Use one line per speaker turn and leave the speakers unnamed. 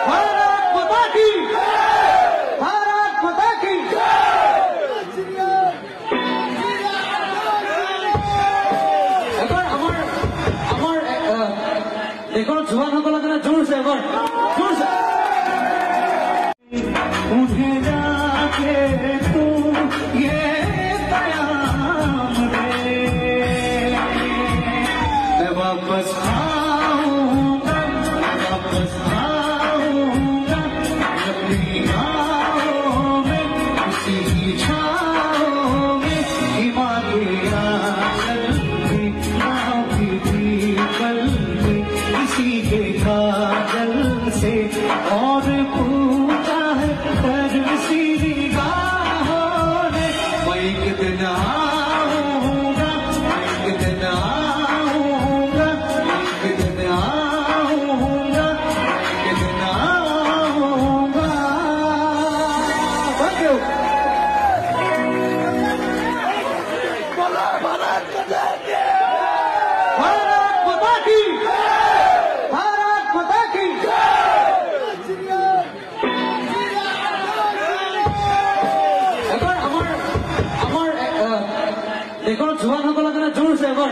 भारत माता की, भारत माता की। এবার আমার দেখো জওয়ানসকলৰ কাৰণে জোৰছে এবাৰ জোৰছে উঠে যাকে তু ये कयाम रे मैं वापस आऊंगा अपनी गाँव में उसी की छाँव में हिमालय आंचल में नाव की पल में इसी के काजल से और पूछा है तरसी निगाहों ने मैं कितना आऊंगा मैं कितना आऊंगा मैं कितना आऊंगा मैं कितना आऊंगा। Thank you. भारत माता की, भारत माता की। এবার আমার দেখো জওয়ানসকলৰ কাৰণে জোৰছে এবাৰ